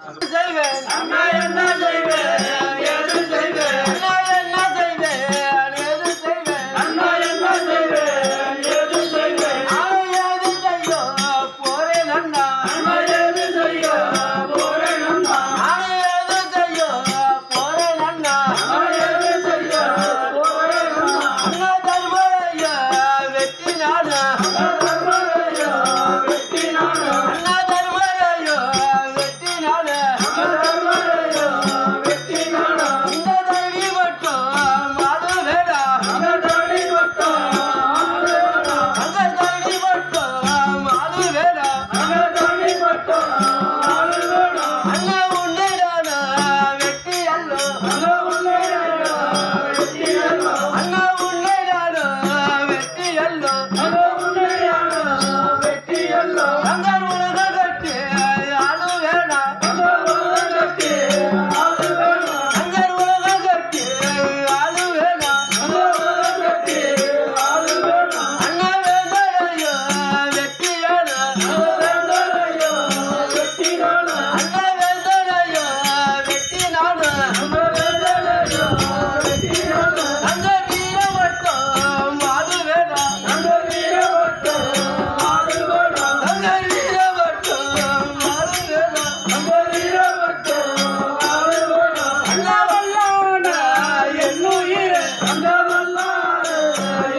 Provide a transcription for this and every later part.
செய்வேன் அண்ணா என்ன செய்வேன் எது செய்வேன் அண்ணா என்ன செய்வேன் எது செய்வேன் அண்ணா என்ன செய்வேன் எது செய்வேன் எது செய்யோ போறேன் அண்ணா அண்ணா எது செய்யோ போறேன் அண்ணா எது செய்யோ போறேன் அண்ணா எது செய்யோ போறேன் அண்ணா அண்ணா தர்மரையா வெட்டினானா அண்ணா தர்மரையா வெட்டினானா அண்ணா தர்மரையா வெட்டினானா அண்ணா தர்மரையா வெட்டினானா இந்த தடி மட்டும் மாது வேடா அந்த தடி மட்டும் மாது வேடா அந்த தடி மட்டும் மாது வேடா அந்த தடி மட்டும் மாது வேடா அண்ணா உன்னைடானா வெட்டி அல்லோ அண்ணா உன்னைடானா வெட்டி அல்லோ அண்ணா உன்னைடானா வெட்டி அல்லோ அண்ணா உன்னைடானா வெட்டி அல்லோ அங்கர் உலக கட்டி ஆளு வேடா அங்கர் உலக கட்டி ஆளு வேடா அங்கர் உலக கட்டி ஆளு வேடா அங்கர் உலக கட்டி ஆளு வேடா அண்ணா வேந்தரையோ வெட்டியானா அண்ணா வேந்தரையோ வெட்டினானா அண்ணா வேந்தரையோ வெட்டினானா அண்ணா வேந்தரையோ வெட்டினானா அந்த வீரவட்டம் மாது வேடா அந்த வீரவட்டம் மாது வேடா அந்த வீரவட்டம் மாது வேடா அந்த வீரவட்டம் மாது வேடா அண்ணா வல்லானா என்னுயிரே அண்ணா வல்லானா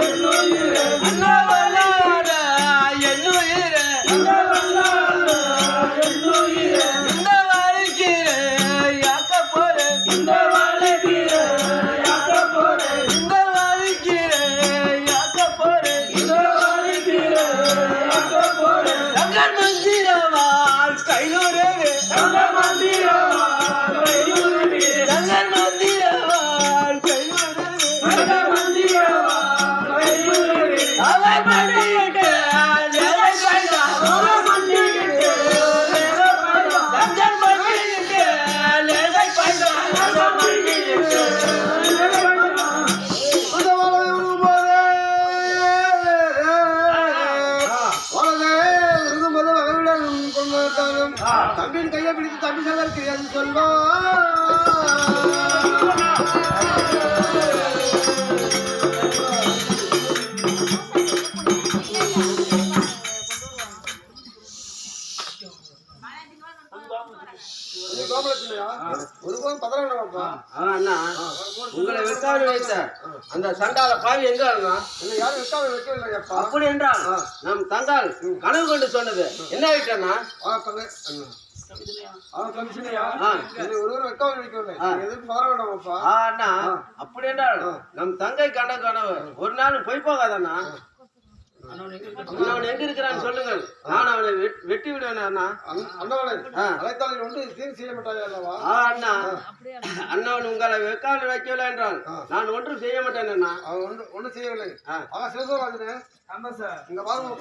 என்னுயிரே அண்ணா வல்லானா என்னுயிரே அண்ணா வல்லானா என்னுயிரே இந்த வாழ்க்கையிலே யாக்க போறேன் இந்த வாழ்க்கையிலே யாக்க போறேன் இந்த வாழ்க்கையிலே யாக்க போறேன் இந்த வாழ்க்கையிலே யாக்க போறேன் தங்கர் மந்திரவாள் கைலூரவே தங்கர் மந்திரவாள் கைலூரவே தங்கர் மந்திரவாள் கைலூரவே தங்கர் மந்திரவாள் கைலூரவே அவர் மண்டியிட்டு நேரே பைதா அவர் மண்டியிட்டு நேரே பைதா தங்கர் மண்டியிட்டு நேரே பைதா தங்கர் மண்டியிட்டு நேரே பைதா தம்பியின் கையை பிடித்து தம்பி சதற்கு என்று சொல்வார் அண்ணா உங்களை வெட்டாவில் வைத்த அந்த சண்டால பாவி எங்க யாரும் விட்டாவை வைக்கவில்லைப்பா அப்படி என்றால் நம் தங்கால் கனவு கொண்டு சொன்னது என்ன ஆயிட்டா அண்ணா அப்படி என்றால் நம் தங்கை கண்ட கனவு ஒரு நாள் பொய் போகாதண்ணா அவன் எங்க இருக்கிறான்னு சொல்லுங்கள் நான் அவனை வெட்டி விடுவேன் அண்ணா அண்ணா அண்ணன் உங்களை வெக்காவில் வைக்கவில்லை என்றால் நான் ஒன்றும் செய்ய மாட்டேன் அண்ணா ஒன்றும் செய்யவில்லை சிவசோராஜனே இங்க பாருங்க